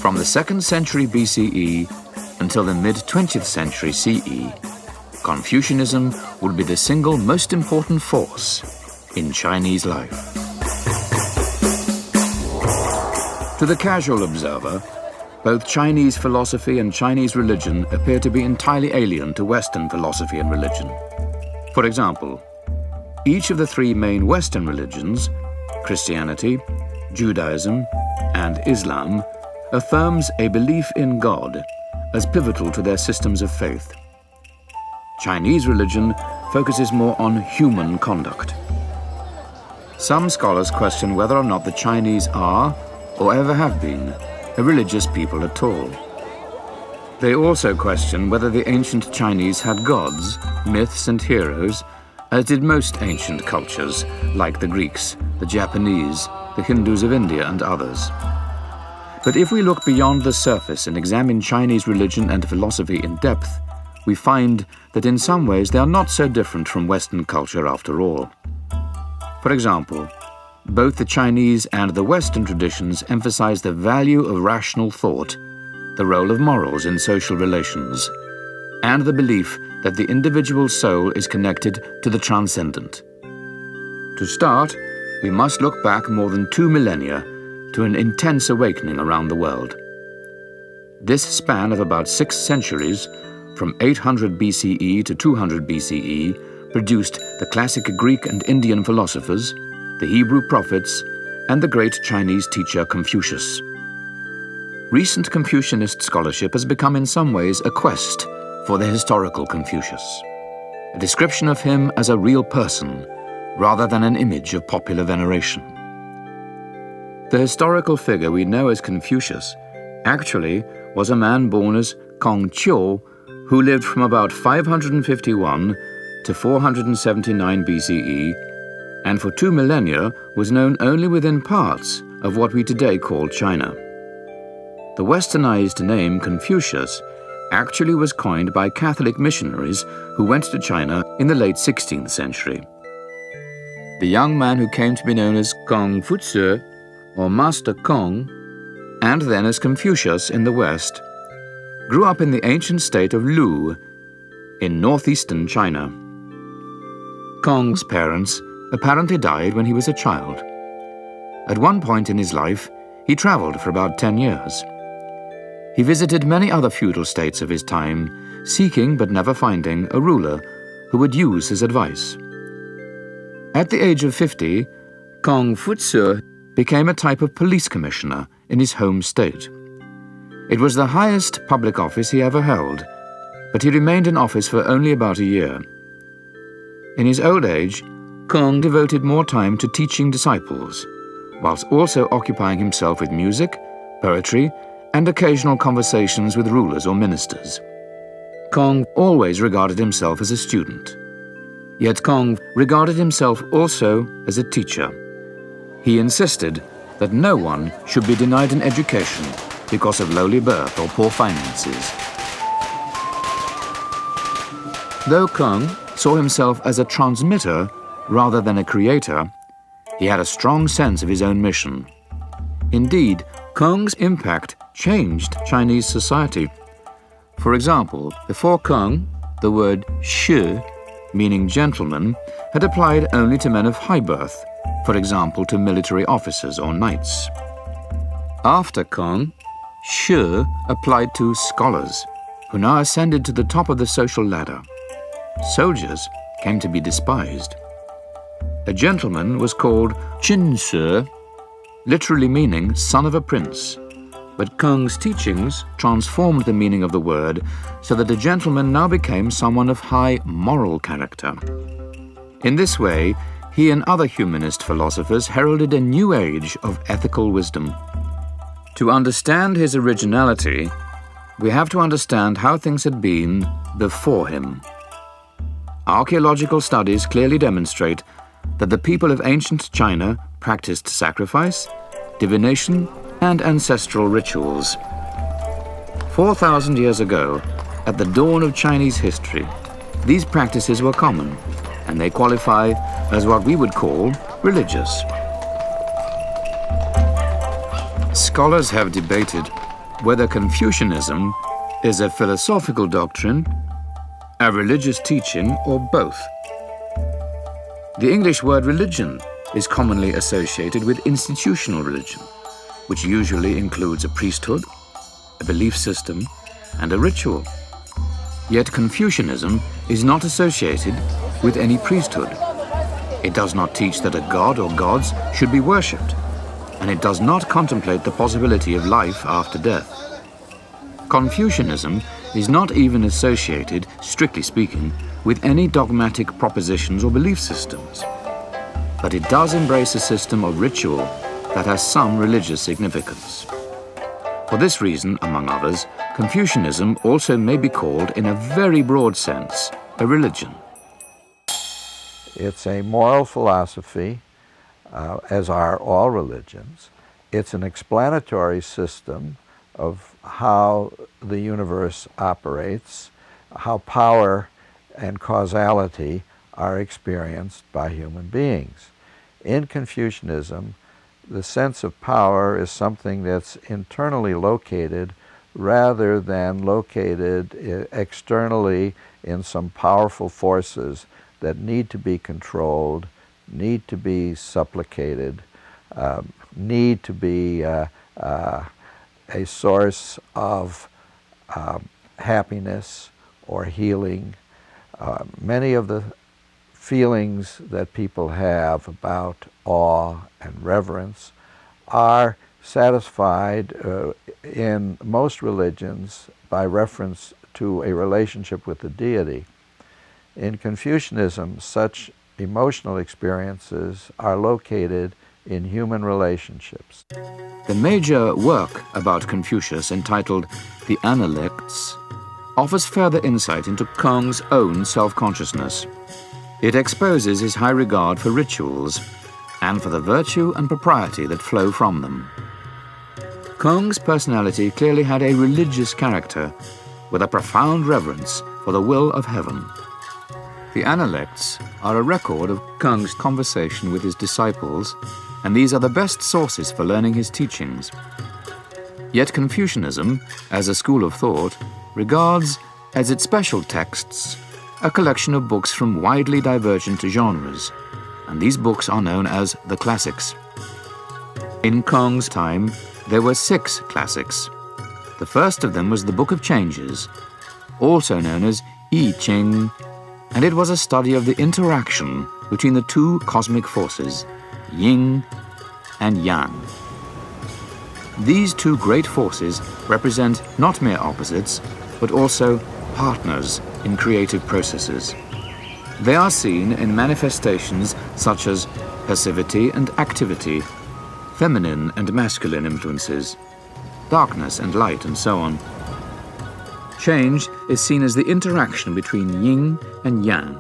From the 2nd century BCE until the mid-20th century CE, Confucianism would be the single most important force in Chinese life. To the casual observer, both Chinese philosophy and Chinese religion appear to be entirely alien to Western philosophy and religion. For example, each of the three main Western religions, Christianity, Judaism, and Islam, affirms a belief in God as pivotal to their systems of faith. Chinese religion focuses more on human conduct. Some scholars question whether or not the Chinese are, or ever have been, a religious people at all. They also question whether the ancient Chinese had gods, myths and heroes, as did most ancient cultures, like the Greeks, the Japanese, the Hindus of India and others. But if we look beyond the surface and examine Chinese religion and philosophy in depth, we find that in some ways they are not so different from Western culture after all. For example, both the Chinese and the Western traditions emphasize the value of rational thought, the role of morals in social relations, and the belief that the individual soul is connected to the transcendent. To start, we must look back more than 2 millennia to an intense awakening around the world. This span of about 6 centuries, from 800 BCE to 200 BCE, produced the classic Greek and Indian philosophers, the Hebrew prophets, and the great Chinese teacher Confucius. Recent Confucianist scholarship has become in some ways a quest for the historical Confucius, a description of him as a real person, rather than an image of popular veneration. The historical figure we know as Confucius actually was a man born as Kong Qiu, who lived from about 551 to 479 BCE, and for 2 millennia was known only within parts of what we today call China. The westernized name Confucius actually was coined by Catholic missionaries who went to China in the late 16th century. The young man who came to be known as Kong Fu-tzu, or Master Kong, and then as Confucius in the West, grew up in the ancient state of Lu in northeastern China. Kong's parents apparently died when he was a child. At one point in his life, he traveled for about 10 years. He visited many other feudal states of his time, seeking but never finding a ruler who would use his advice. At the age of 50, Kong Fu-tzu became a type of police commissioner in his home state. It was the highest public office he ever held, but he remained in office for only about a year. In his old age, Kong devoted more time to teaching disciples, whilst also occupying himself with music, poetry, and occasional conversations with rulers or ministers. Kong always regarded himself as a student. Yet Kong regarded himself also as a teacher. He insisted that no one should be denied an education because of lowly birth or poor finances. Though Kong saw himself as a transmitter rather than a creator, he had a strong sense of his own mission. Indeed, Kong's impact changed Chinese society. For example, before Kong, the word shi meaning gentleman, had applied only to men of high birth, for example to military officers or knights. After Kong, shi applied to scholars, who now ascended to the top of the social ladder. Soldiers came to be despised. A gentleman was called qin, literally meaning son of a prince. But Kong's teachings transformed the meaning of the word so that a gentleman now became someone of high moral character. In this way, he and other humanist philosophers heralded a new age of ethical wisdom. To understand his originality, we have to understand how things had been before him. Archaeological studies clearly demonstrate that the people of ancient China practiced sacrifice, divination, and ancestral rituals. 4,000 years ago, at the dawn of Chinese history, these practices were common, and they qualify as what we would call religious. Scholars have debated whether Confucianism is a philosophical doctrine, a religious teaching, or both. The English word religion is commonly associated with institutional religion, which usually includes a priesthood, a belief system, and a ritual. Yet Confucianism is not associated with any priesthood. It does not teach that a god or gods should be worshipped, and it does not contemplate the possibility of life after death. Confucianism is not even associated, strictly speaking, with any dogmatic propositions or belief systems. But it does embrace a system of ritual that has some religious significance. For this reason, among others, Confucianism also may be called, in a very broad sense, a religion. It's a moral philosophy, as are all religions. It's an explanatory system of how the universe operates, how power and causality are experienced by human beings. In Confucianism, the sense of power is something that's internally located rather than located externally in some powerful forces that need to be controlled, need to be supplicated, need to be a source of happiness or healing. Many of the feelings that people have about awe and reverence are satisfied in most religions by reference to a relationship with the deity. In Confucianism, such emotional experiences are located in human relationships. The major work about Confucius, entitled The Analects, offers further insight into Kong's own self-consciousness. It exposes his high regard for rituals and for the virtue and propriety that flow from them. Kong's personality clearly had a religious character, with a profound reverence for the will of heaven. The Analects are a record of Kong's conversation with his disciples, and these are the best sources for learning his teachings. Yet Confucianism, as a school of thought, regards as its special texts a collection of books from widely divergent genres, and these books are known as the classics. In Kong's time, there were 6 classics. The first of them was the Book of Changes, also known as I Ching, and it was a study of the interaction between the two cosmic forces, yin and yang. These two great forces represent not mere opposites, but also partners in creative processes. They are seen in manifestations such as passivity and activity, feminine and masculine influences, darkness and light, and so on. Change is seen as the interaction between yin and yang,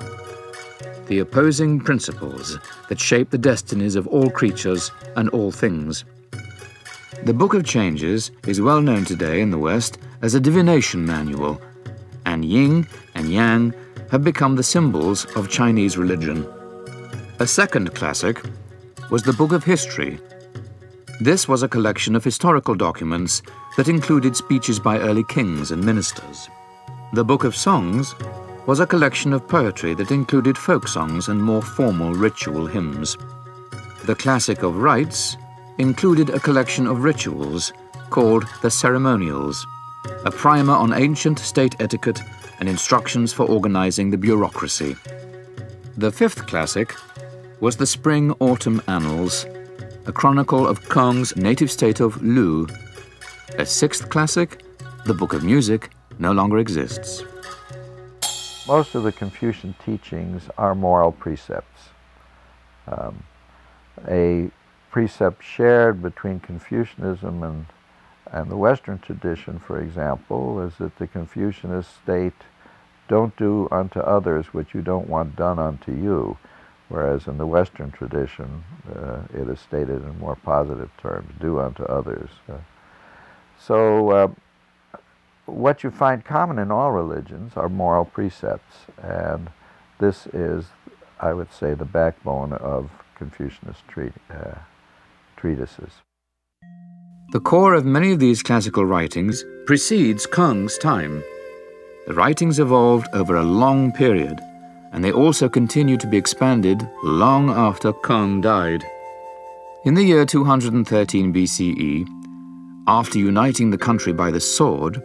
the opposing principles that shape the destinies of all creatures and all things. The Book of Changes is well known today in the West as a divination manual, and yin and yang have become the symbols of Chinese religion. A second classic was the Book of History. This was a collection of historical documents that included speeches by early kings and ministers. The Book of Songs was a collection of poetry that included folk songs and more formal ritual hymns. The Classic of Rites included a collection of rituals called the Ceremonials, a primer on ancient state etiquette and instructions for organizing the bureaucracy. The fifth classic was the Spring-Autumn Annals, a chronicle of Kong's native state of Lu. A sixth classic, the Book of Music, no longer exists. Most of the Confucian teachings are moral precepts. A precept shared between Confucianism and the Western tradition, for example, is that the Confucianists state, don't do unto others what you don't want done unto you, whereas in the Western tradition it is stated in more positive terms, do unto others. So what you find common in all religions are moral precepts, and this is, I would say, the backbone of Confucianist treatises. The core of many of these classical writings precedes Kong's time. The writings evolved over a long period, and they also continued to be expanded long after Kong died. In the year 213 BCE, after uniting the country by the sword,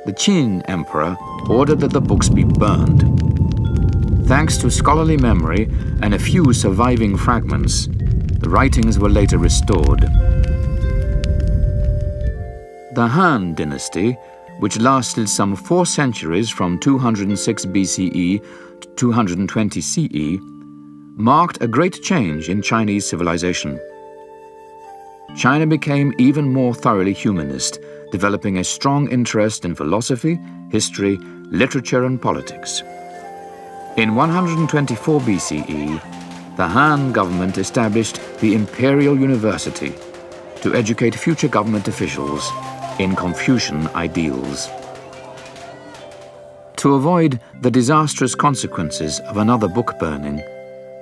the Qin emperor ordered that the books be burned. Thanks to scholarly memory and a few surviving fragments, the writings were later restored. The Han dynasty, which lasted some 4 centuries from 206 BCE to 220 CE, marked a great change in Chinese civilization. China became even more thoroughly humanist, developing a strong interest in philosophy, history, literature, and politics. In 124 BCE, the Han government established the Imperial University to educate future government officials in Confucian ideals. To avoid the disastrous consequences of another book burning,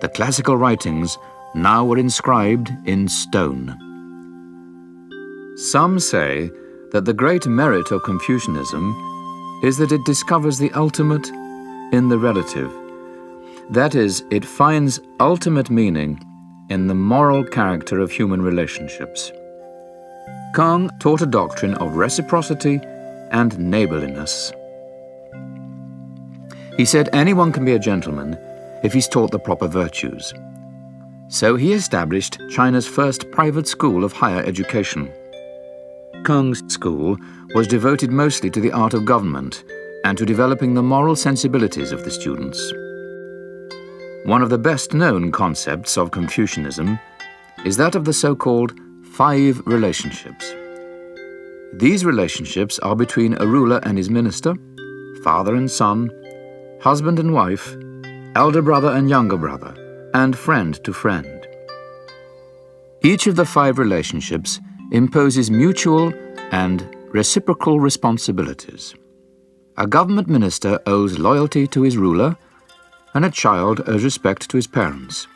the classical writings now were inscribed in stone. Some say that the great merit of Confucianism is that it discovers the ultimate in the relative. That is, it finds ultimate meaning in the moral character of human relationships. Kong taught a doctrine of reciprocity and neighborliness. He said anyone can be a gentleman if he's taught the proper virtues. So he established China's first private school of higher education. Kong's school was devoted mostly to the art of government and to developing the moral sensibilities of the students. One of the best-known concepts of Confucianism is that of the so-called 5 relationships. These relationships are between a ruler and his minister, father and son, husband and wife, elder brother and younger brother, and friend to friend. Each of the 5 relationships imposes mutual and reciprocal responsibilities. A government minister owes loyalty to his ruler, and a child owes respect to his parents.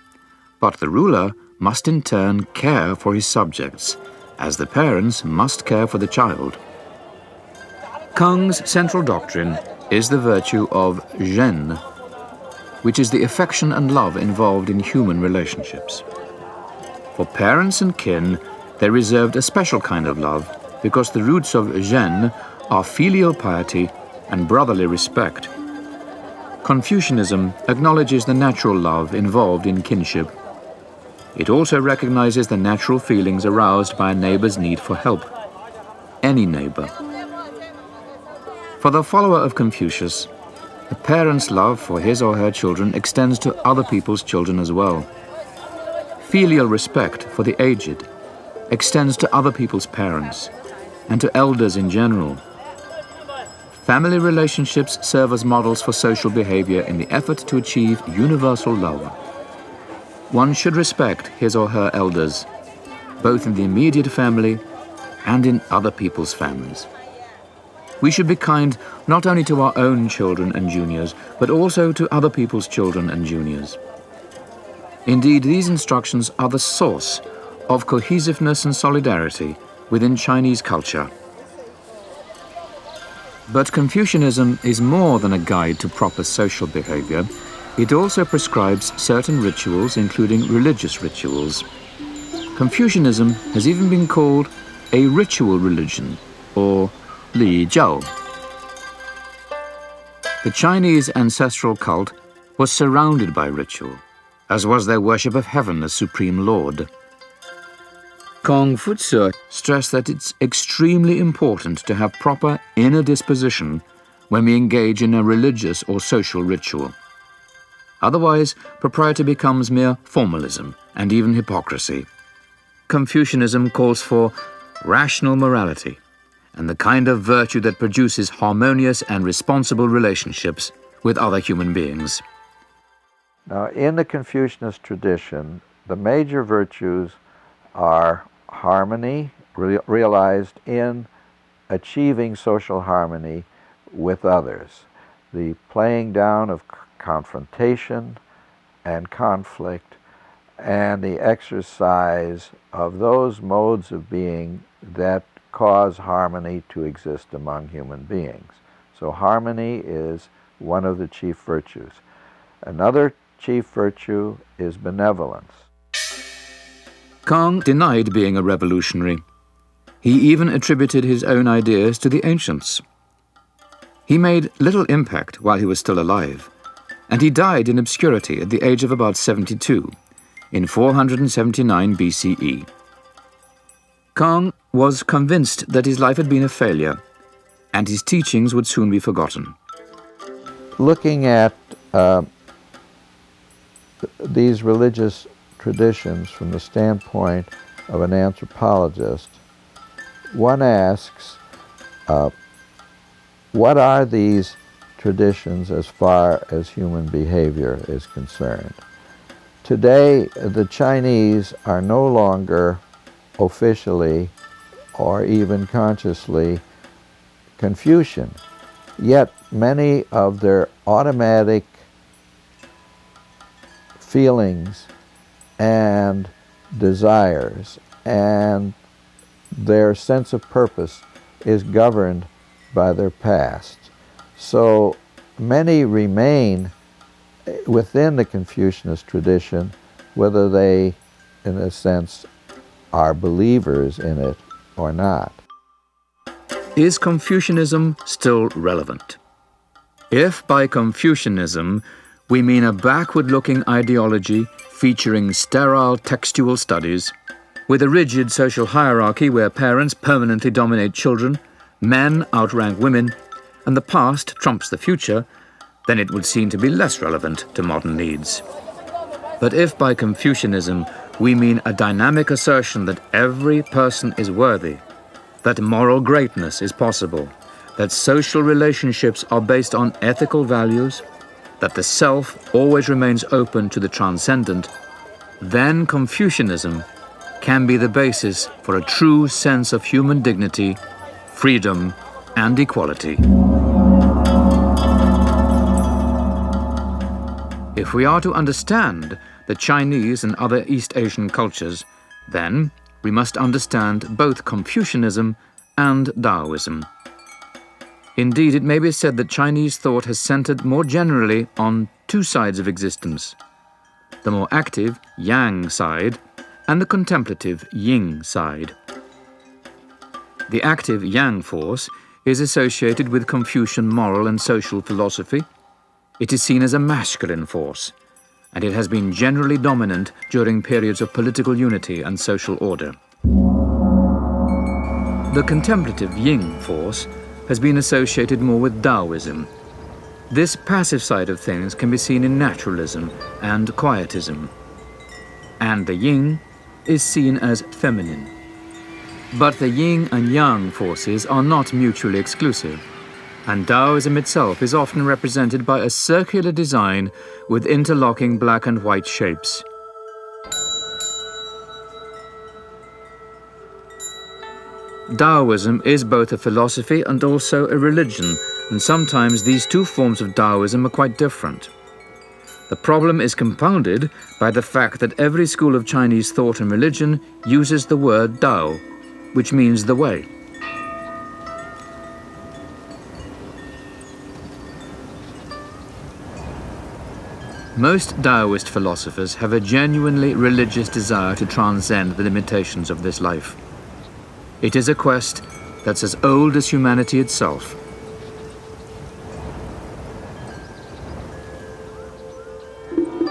But the ruler must in turn care for his subjects, as the parents must care for the child. Kong's central doctrine is the virtue of zhen, which is the affection and love involved in human relationships. For parents and kin, they reserved a special kind of love because the roots of zhen are filial piety and brotherly respect. Confucianism acknowledges the natural love involved in kinship. It also recognizes the natural feelings aroused by a neighbor's need for help. Any neighbor. For the follower of Confucius, a parent's love for his or her children extends to other people's children as well. Filial respect for the aged extends to other people's parents and to elders in general. Family relationships serve as models for social behavior in the effort to achieve universal love. One should respect his or her elders, both in the immediate family and in other people's families. We should be kind not only to our own children and juniors, but also to other people's children and juniors. Indeed, these instructions are the source of cohesiveness and solidarity within Chinese culture. But Confucianism is more than a guide to proper social behavior. It also prescribes certain rituals, including religious rituals. Confucianism has even been called a ritual religion, or Li Jiao. The Chinese ancestral cult was surrounded by ritual, as was their worship of heaven as supreme lord. Confucius stressed that it's extremely important to have proper inner disposition when we engage in a religious or social ritual. Otherwise, propriety becomes mere formalism and even hypocrisy. Confucianism calls for rational morality and the kind of virtue that produces harmonious and responsible relationships with other human beings. Now, in the Confucianist tradition, the major virtues are harmony, realized in achieving social harmony with others, the playing down of confrontation and conflict, and the exercise of those modes of being that cause harmony to exist among human beings. So harmony is one of the chief virtues. Another chief virtue is benevolence. Kang denied being a revolutionary. He even attributed his own ideas to the ancients. He made little impact while he was still alive, and he died in obscurity at the age of about 72, in 479 BCE. Kang was convinced that his life had been a failure, and his teachings would soon be forgotten. Looking at these religious traditions from the standpoint of an anthropologist, one asks, what are these traditions as far as human behavior is concerned? Today, the Chinese are no longer officially or even consciously Confucian, yet many of their automatic feelings and desires and their sense of purpose is governed by their past. So many remain within the Confucianist tradition, whether they, in a sense, are believers in it or not. Is Confucianism still relevant? If by Confucianism we mean a backward-looking ideology featuring sterile textual studies, with a rigid social hierarchy where parents permanently dominate children, men outrank women, and the past trumps the future, then it would seem to be less relevant to modern needs. But if by Confucianism we mean a dynamic assertion that every person is worthy, that moral greatness is possible, that social relationships are based on ethical values, that the self always remains open to the transcendent, then Confucianism can be the basis for a true sense of human dignity, freedom, and equality. If we are to understand the Chinese and other East Asian cultures, then we must understand both Confucianism and Taoism. Indeed, it may be said that Chinese thought has centered more generally on two sides of existence: the more active Yang side and the contemplative Yin side. The active Yang force is associated with Confucian moral and social philosophy. It is seen as a masculine force, and it has been generally dominant during periods of political unity and social order. The contemplative Yin force has been associated more with Taoism. This passive side of things can be seen in naturalism and quietism, and the Yin is seen as feminine. But the Yin and Yang forces are not mutually exclusive, and Taoism itself is often represented by a circular design with interlocking black and white shapes. Taoism is both a philosophy and also a religion, and sometimes these two forms of Taoism are quite different. The problem is compounded by the fact that every school of Chinese thought and religion uses the word Tao, which means the way. Most Taoist philosophers have a genuinely religious desire to transcend the limitations of this life. It is a quest that's as old as humanity itself.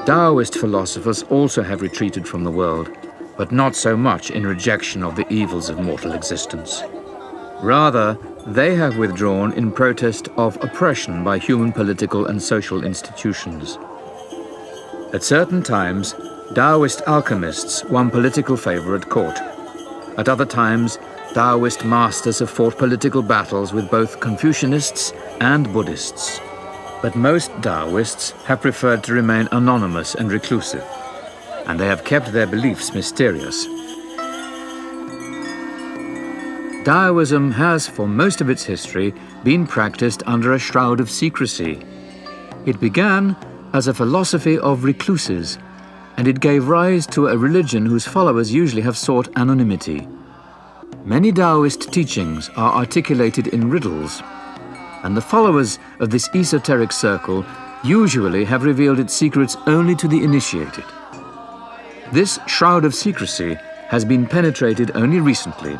Taoist philosophers also have retreated from the world, but not so much in rejection of the evils of mortal existence. Rather, they have withdrawn in protest of oppression by human political and social institutions. At certain times, Taoist alchemists won political favor at court. At other times, Taoist masters have fought political battles with both Confucianists and Buddhists. But most Taoists have preferred to remain anonymous and reclusive, and they have kept their beliefs mysterious. Taoism has, for most of its history, been practiced under a shroud of secrecy. It began as a philosophy of recluses, and it gave rise to a religion whose followers usually have sought anonymity. Many Taoist teachings are articulated in riddles, and the followers of this esoteric circle usually have revealed its secrets only to the initiated. This shroud of secrecy has been penetrated only recently.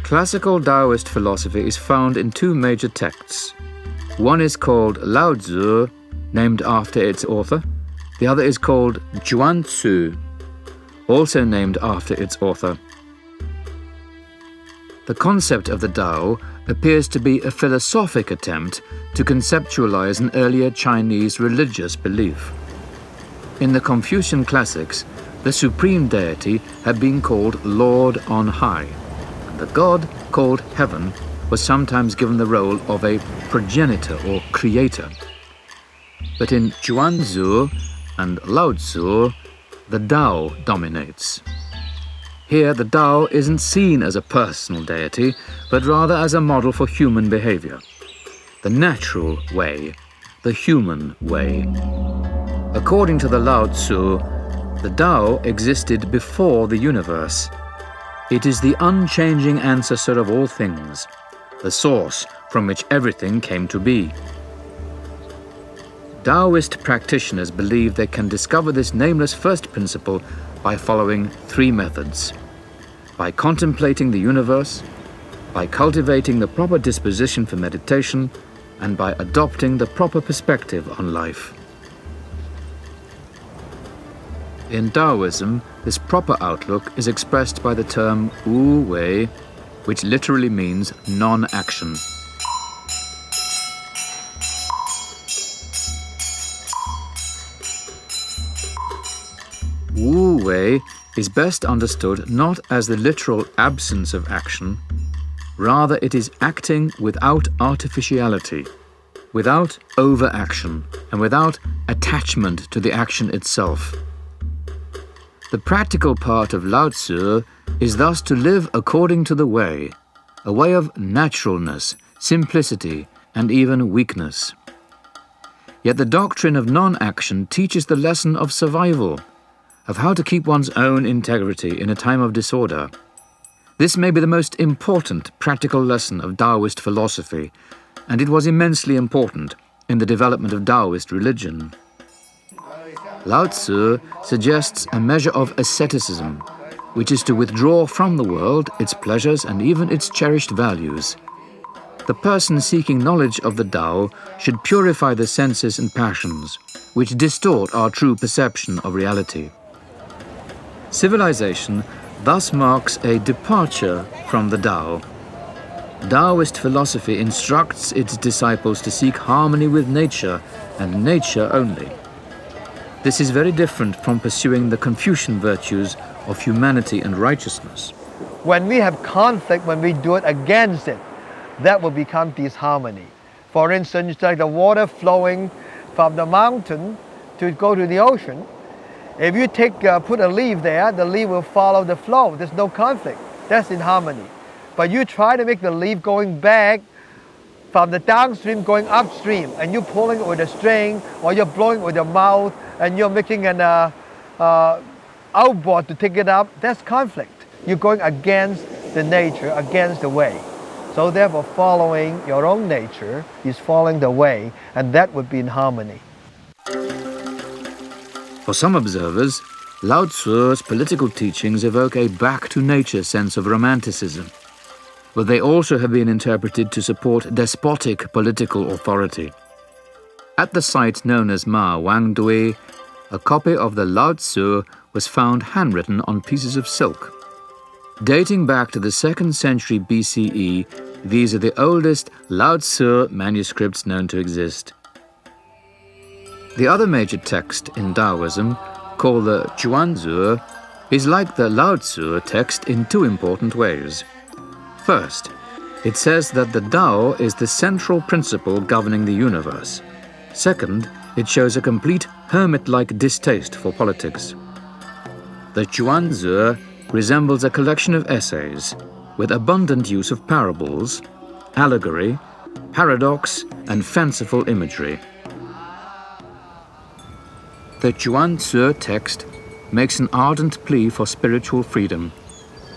Classical Taoist philosophy is found in two major texts. One is called Lao Tzu, named after its author. The other is called Zhuan Tzu, also named after its author. The concept of the Tao appears to be a philosophic attempt to conceptualize an earlier Chinese religious belief. In the Confucian classics, the supreme deity had been called Lord on High. The god, called Heaven, was sometimes given the role of a progenitor or creator. But in Zhuan Tzu and Lao Tzu, the Tao dominates. Here, the Tao isn't seen as a personal deity, but rather as a model for human behavior. The natural way, the human way. According to the Lao Tzu, the Tao existed before the universe. It is the unchanging ancestor of all things, the source from which everything came to be. Taoist practitioners believe they can discover this nameless first principle by following three methods: by contemplating the universe, by cultivating the proper disposition for meditation, and by adopting the proper perspective on life. In Taoism, this proper outlook is expressed by the term wu wei, which literally means non-action. Wu wei is best understood not as the literal absence of action, rather it is acting without artificiality, without overaction, and without attachment to the action itself. The practical part of Lao Tzu is thus to live according to the way, a way of naturalness, simplicity, and even weakness. Yet the doctrine of non-action teaches the lesson of survival, of how to keep one's own integrity in a time of disorder. This may be the most important practical lesson of Taoist philosophy, and it was immensely important in the development of Taoist religion. Lao Tzu suggests a measure of asceticism, which is to withdraw from the world its pleasures and even its cherished values. The person seeking knowledge of the Tao should purify the senses and passions, which distort our true perception of reality. Civilization thus marks a departure from the Tao. Taoist philosophy instructs its disciples to seek harmony with nature and nature only. This is very different from pursuing the Confucian virtues of humanity and righteousness. When we have conflict, when we do it against it, that will become disharmony. For instance, like the water flowing from the mountain to go to the ocean. If you put a leaf there, the leaf will follow the flow. There's no conflict. That's in harmony. But you try to make the leaf going back from the downstream going upstream, and you're pulling it with a string, or you're blowing it with your mouth, and you're making an outboard to take it up. That's conflict. You're going against the nature, against the way. So therefore, following your own nature is following the way, and that would be in harmony. For some observers, Lao Tzu's political teachings evoke a back-to-nature sense of romanticism, but they also have been interpreted to support despotic political authority. At the site known as Ma Wangdui, a copy of the Lao Tzu was found handwritten on pieces of silk. Dating back to the 2nd century BCE, these are the oldest Lao Tzu manuscripts known to exist. The other major text in Taoism, called the Chuanzi, is like the Lao Tzu text in two important ways. First, it says that the Tao is the central principle governing the universe. Second, it shows a complete hermit-like distaste for politics. The Chuanzi resembles a collection of essays with abundant use of parables, allegory, paradox, and fanciful imagery. The Chuanzi text makes an ardent plea for spiritual freedom.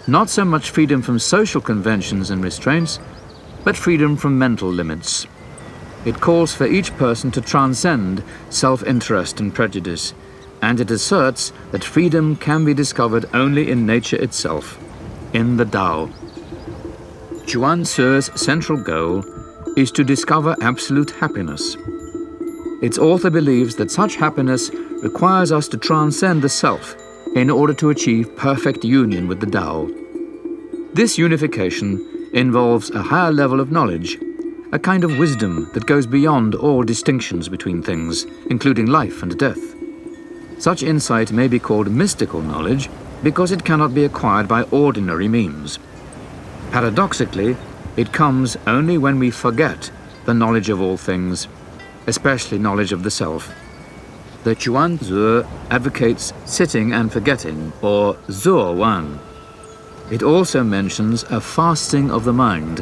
Not so much freedom from social conventions and restraints, but freedom from mental limits. It calls for each person to transcend self-interest and prejudice, and it asserts that freedom can be discovered only in nature itself, in the Tao. Chuanzi's central goal is to discover absolute happiness. Its author believes that such happiness requires us to transcend the self in order to achieve perfect union with the Tao. This unification involves a higher level of knowledge, a kind of wisdom that goes beyond all distinctions between things, including life and death. Such insight may be called mystical knowledge because it cannot be acquired by ordinary means. Paradoxically, it comes only when we forget the knowledge of all things, especially knowledge of the self. The Chuanzi advocates sitting and forgetting, or zuo wan. It also mentions a fasting of the mind,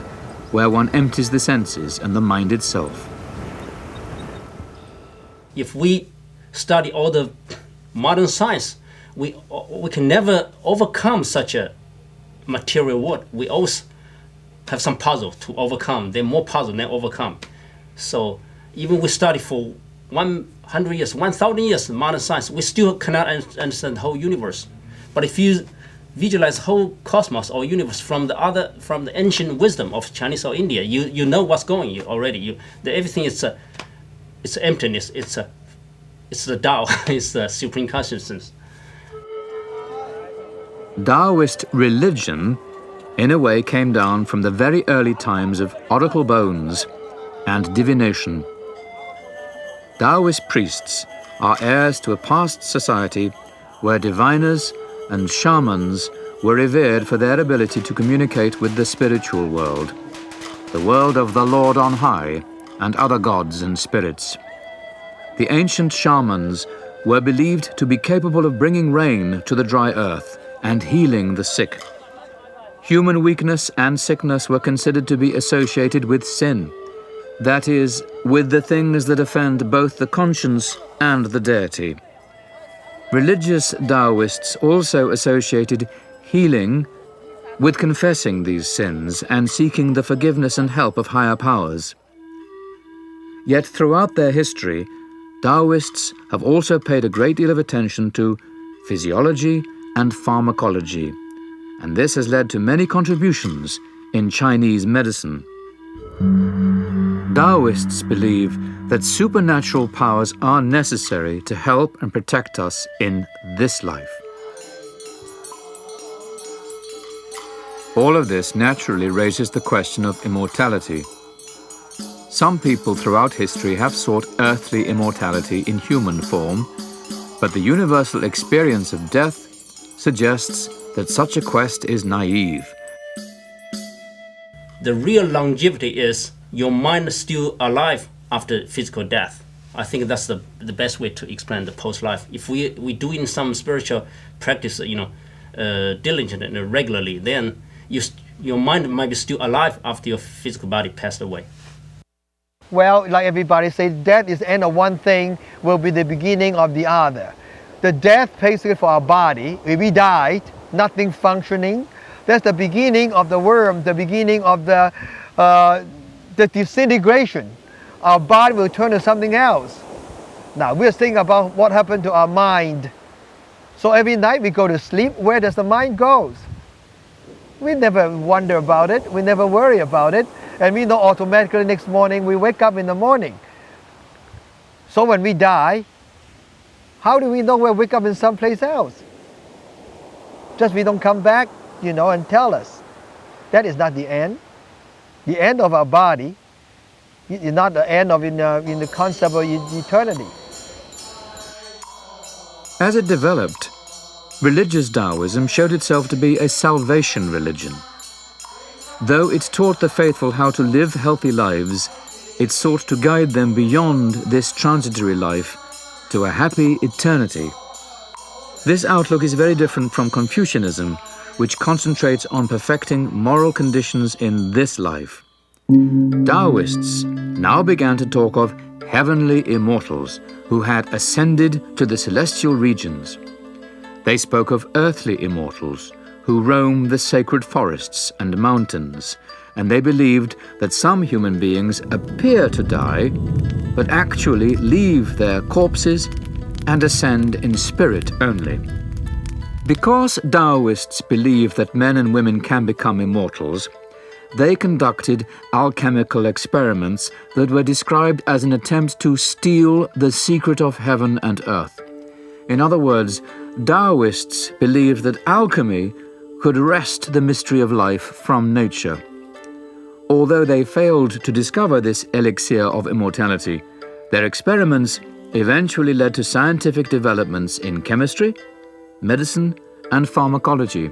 where one empties the senses and the mind itself. If we study all the modern science, we can never overcome such a material world. We always have some puzzle to overcome. They're more puzzle than overcome. So even we study for 100 years, 1,000 years in modern science, we still cannot understand the whole universe. But if you visualize whole cosmos or universe from the ancient wisdom of Chinese or India, you know what's going on already. Everything is it's emptiness. It's the Tao. It's the supreme consciousness. Taoist religion, in a way, came down from the very early times of oracle bones and divination. Taoist priests are heirs to a past society where diviners and shamans were revered for their ability to communicate with the spiritual world, the world of the Lord on high and other gods and spirits. The ancient shamans were believed to be capable of bringing rain to the dry earth and healing the sick. Human weakness and sickness were considered to be associated with sin, that is, with the things that offend both the conscience and the deity. Religious Taoists also associated healing with confessing these sins and seeking the forgiveness and help of higher powers. Yet throughout their history, Taoists have also paid a great deal of attention to physiology and pharmacology, and this has led to many contributions in Chinese medicine. Taoists believe that supernatural powers are necessary to help and protect us in this life. All of this naturally raises the question of immortality. Some people throughout history have sought earthly immortality in human form, but the universal experience of death suggests that such a quest is naive. The real longevity is your mind is still alive after physical death. I think that's the best way to explain the post-life. If we do in some spiritual practice, diligently and regularly, then your mind might be still alive after your physical body passed away. Well, like everybody says, death is the end of one thing, will be the beginning of the other. The death basically for our body, if we died, nothing functioning, that's the beginning of the worm, the beginning of the disintegration. Our body will turn to something else. Now, we're thinking about what happened to our mind. So every night we go to sleep, where does the mind go? We never wonder about it, we never worry about it, and we know automatically next morning we wake up in the morning. So when we die, how do we know we'll wake up in someplace else? Just we don't come back, and tell us. That is not the end. The end of our body is not the end of in the concept of eternity. As it developed, religious Taoism showed itself to be a salvation religion. Though it taught the faithful how to live healthy lives, it sought to guide them beyond this transitory life to a happy eternity. This outlook is very different from Confucianism, which concentrates on perfecting moral conditions in this life. Taoists now began to talk of heavenly immortals who had ascended to the celestial regions. They spoke of earthly immortals who roam the sacred forests and mountains, and they believed that some human beings appear to die, but actually leave their corpses and ascend in spirit only. Because Taoists believe that men and women can become immortals, they conducted alchemical experiments that were described as an attempt to steal the secret of heaven and earth. In other words, Taoists believed that alchemy could wrest the mystery of life from nature. Although they failed to discover this elixir of immortality, their experiments eventually led to scientific developments in chemistry, medicine, and pharmacology.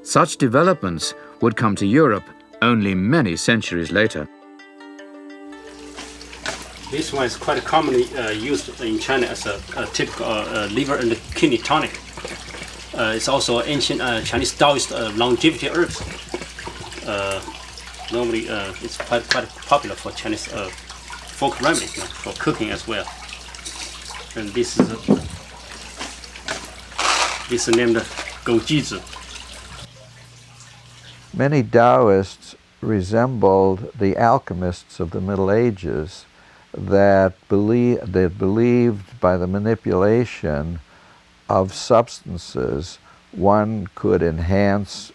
Such developments would come to Europe only many centuries later. This one is quite commonly used in China as a typical liver and kidney tonic. It's also ancient Chinese Taoist longevity herbs. Normally, it's quite popular for Chinese folk remedy, for cooking as well. And this is named Goujizi. Many Taoists resembled the alchemists of the Middle Ages that believed by the manipulation of substances one could enhance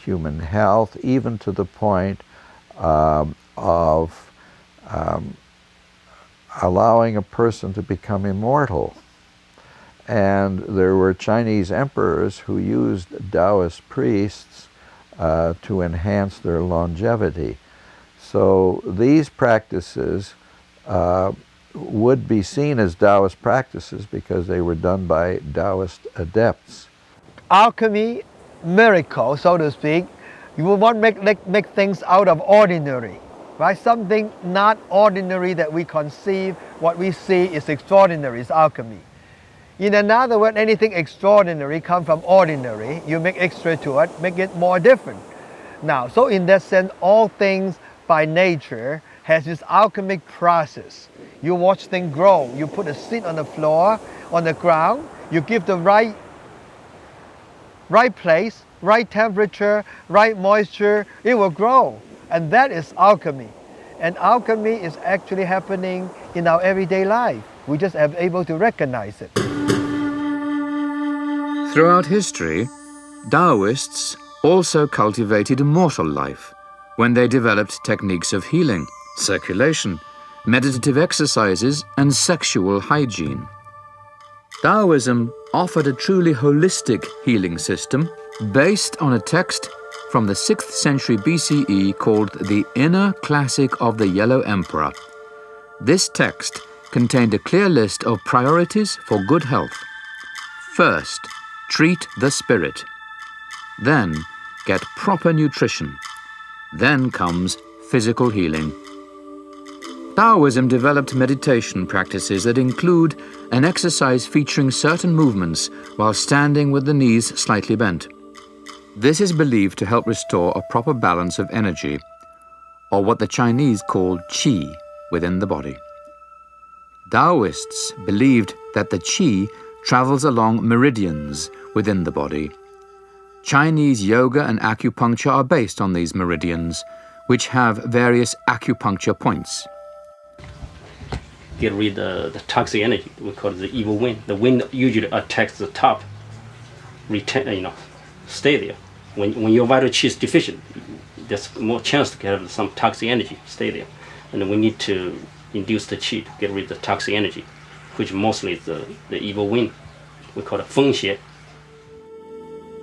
human health, even to the point of allowing a person to become immortal. And there were Chinese emperors who used Taoist priests to enhance their longevity. So these practices would be seen as Taoist practices because they were done by Taoist adepts. Alchemy, miracle, so to speak, you will want to make things out of ordinary, right? Something not ordinary that we conceive, what we see is extraordinary, is alchemy. In another word, anything extraordinary comes from ordinary. You make extra to it, make it more different. Now, so in that sense, all things by nature has this alchemic process. You watch things grow. You put a seed on the floor, on the ground. You give the right place, right temperature, right moisture. It will grow. And that is alchemy. And alchemy is actually happening in our everyday life. We just have able to recognize it. Throughout history, Taoists also cultivated immortal life when they developed techniques of healing, circulation, meditative exercises, and sexual hygiene. Taoism offered a truly holistic healing system based on a text from the 6th century BCE called the Inner Classic of the Yellow Emperor. This text contained a clear list of priorities for good health. First, treat the spirit. Then, get proper nutrition. Then comes physical healing. Taoism developed meditation practices that include an exercise featuring certain movements while standing with the knees slightly bent. This is believed to help restore a proper balance of energy, or what the Chinese call qi, within the body. Taoists believed that the qi travels along meridians within the body. Chinese yoga and acupuncture are based on these meridians, which have various acupuncture points. Get rid of the toxic energy. We call it the evil wind. The wind usually attacks the top, stay there. When your vital qi is deficient, there's more chance to get some toxic energy stay there. And then we need to induce the qi to get rid of the toxic energy, which mostly is the evil wind. We call it feng xie.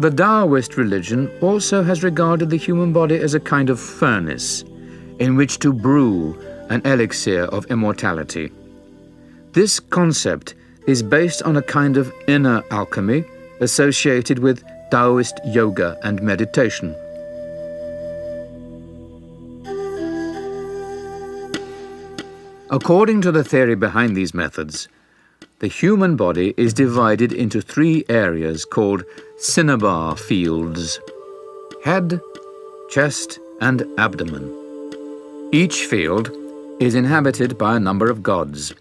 The Taoist religion also has regarded the human body as a kind of furnace in which to brew an elixir of immortality. This concept is based on a kind of inner alchemy associated with Taoist yoga and meditation. According to the theory behind these methods, the human body is divided into 3 areas called cinnabar fields: head, chest, and abdomen. Each field is inhabited by a number of gods,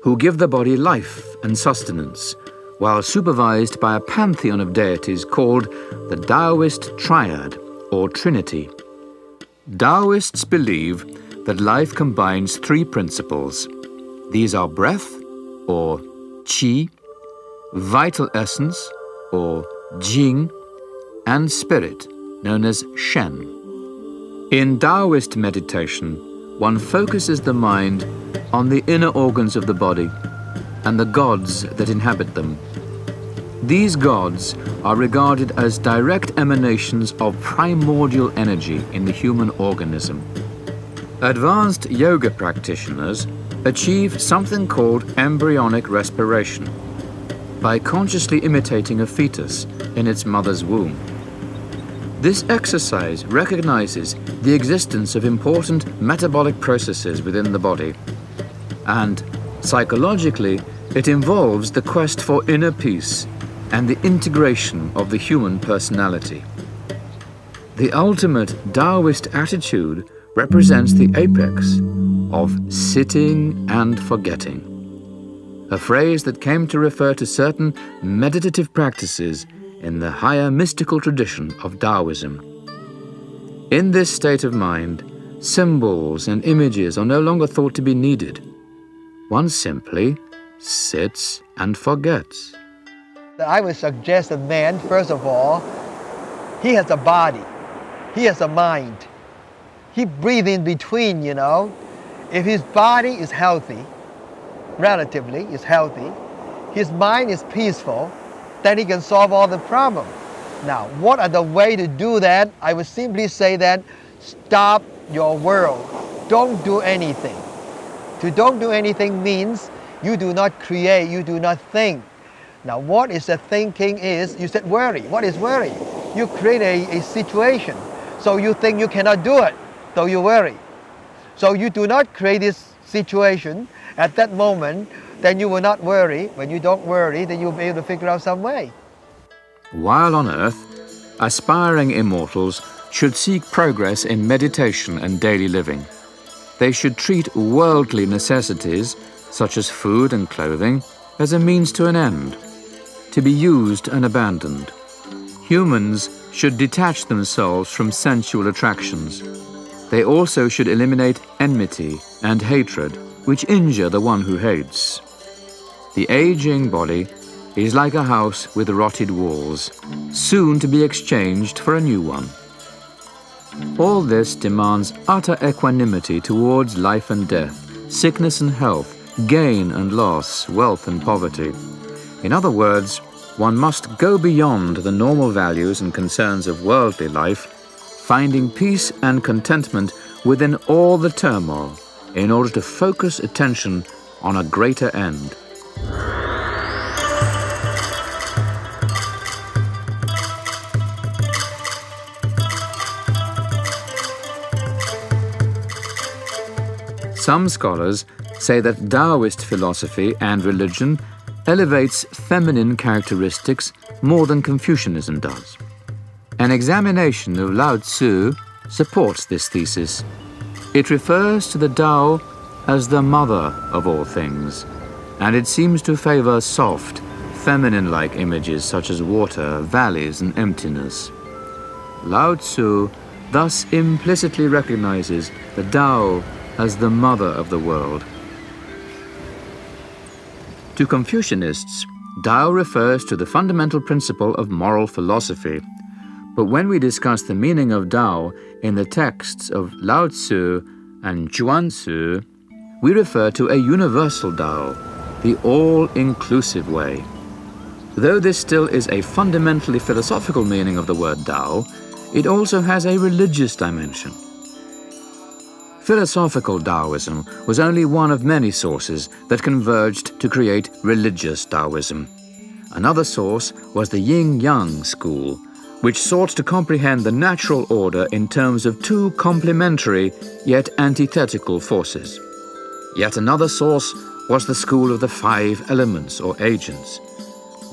who give the body life and sustenance, while supervised by a pantheon of deities called the Taoist Triad, or Trinity. Taoists believe that life combines 3 principles. These are breath, or qi, vital essence, or jing, and spirit, known as shen. In Taoist meditation, one focuses the mind on the inner organs of the body and the gods that inhabit them. These gods are regarded as direct emanations of primordial energy in the human organism. Advanced yoga practitioners achieve something called embryonic respiration by consciously imitating a fetus in its mother's womb. This exercise recognizes the existence of important metabolic processes within the body, and psychologically, it involves the quest for inner peace and the integration of the human personality. The ultimate Taoist attitude represents the apex of sitting and forgetting, a phrase that came to refer to certain meditative practices in the higher mystical tradition of Taoism. In this state of mind, symbols and images are no longer thought to be needed. One simply sits and forgets. I would suggest that man, first of all, he has a body, he has a mind. He breathes in between, If his body is healthy, relatively is healthy, his mind is peaceful, then he can solve all the problems. Now, what are the way to do that? I would simply say that stop your world. Don't do anything. To don't do anything means you do not create, you do not think. Now, what is the thinking is, you said worry. What is worry? You create a situation, so you think you cannot do it, so you worry. So you do not create this situation at that moment, then you will not worry. When you don't worry, then you'll be able to figure out some way. While on earth, aspiring immortals should seek progress in meditation and daily living. They should treat worldly necessities, such as food and clothing, as a means to an end, to be used and abandoned. Humans should detach themselves from sensual attractions. They also should eliminate enmity and hatred, which injure the one who hates. The aging body is like a house with rotted walls, soon to be exchanged for a new one. All this demands utter equanimity towards life and death, sickness and health, gain and loss, wealth and poverty. In other words, one must go beyond the normal values and concerns of worldly life, finding peace and contentment within all the turmoil in order to focus attention on a greater end. Some scholars say that Taoist philosophy and religion elevates feminine characteristics more than Confucianism does. An examination of Lao Tzu supports this thesis. It refers to the Tao as the mother of all things, and it seems to favor soft, feminine-like images such as water, valleys, and emptiness. Lao Tzu thus implicitly recognizes the Tao as the mother of the world. To Confucianists, Tao refers to the fundamental principle of moral philosophy. But when we discuss the meaning of Tao in the texts of Lao Tzu and Zhuangzi, we refer to a universal Tao, the all-inclusive way. Though this still is a fundamentally philosophical meaning of the word Tao, it also has a religious dimension. Philosophical Taoism was only one of many sources that converged to create religious Taoism. Another source was the Yin-Yang school, which sought to comprehend the natural order in terms of two complementary yet antithetical forces. Yet another source was the school of the 5 elements or agents,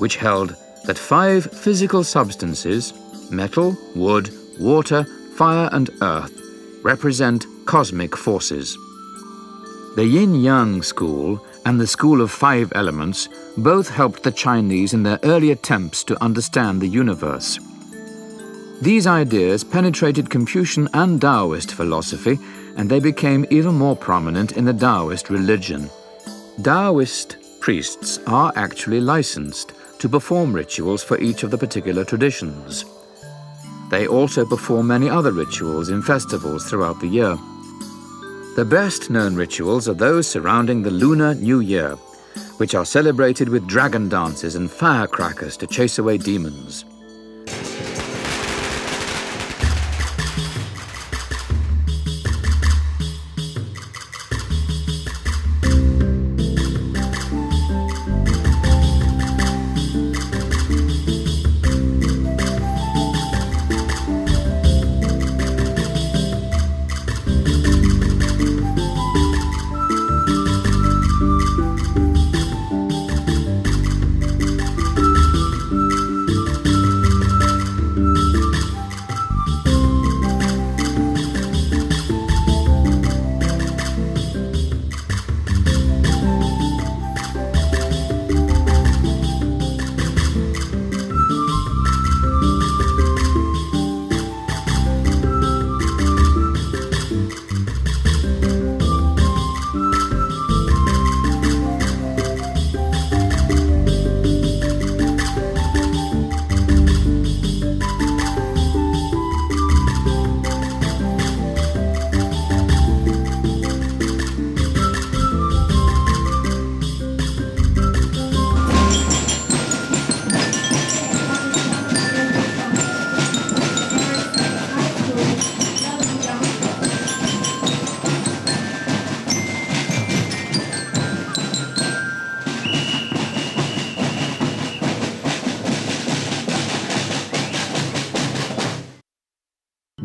which held that 5 physical substances, metal, wood, water, fire and earth, represent cosmic forces. The Yin-Yang school and the school of 5 elements both helped the Chinese in their early attempts to understand the universe. These ideas penetrated Confucian and Taoist philosophy, and they became even more prominent in the Taoist religion. Taoist priests are actually licensed to perform rituals for each of the particular traditions. They also perform many other rituals in festivals throughout the year. The best-known rituals are those surrounding the Lunar New Year, which are celebrated with dragon dances and firecrackers to chase away demons.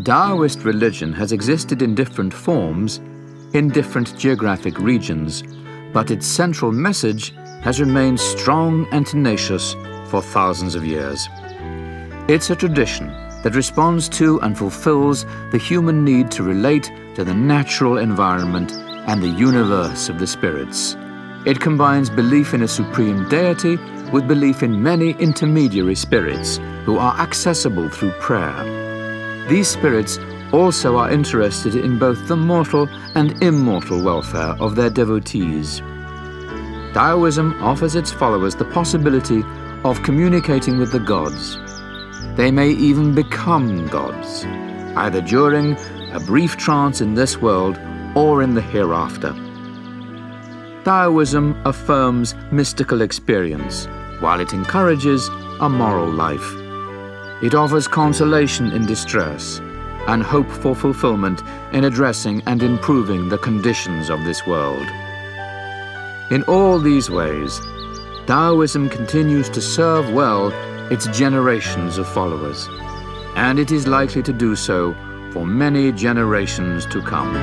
Taoist religion has existed in different forms, in different geographic regions, but its central message has remained strong and tenacious for thousands of years. It's a tradition that responds to and fulfills the human need to relate to the natural environment and the universe of the spirits. It combines belief in a supreme deity with belief in many intermediary spirits who are accessible through prayer. These spirits also are interested in both the mortal and immortal welfare of their devotees. Taoism offers its followers the possibility of communicating with the gods. They may even become gods, either during a brief trance in this world or in the hereafter. Taoism affirms mystical experience, while it encourages a moral life. It offers consolation in distress and hope for fulfillment in addressing and improving the conditions of this world. In all these ways, Taoism continues to serve well its generations of followers, and it is likely to do so for many generations to come.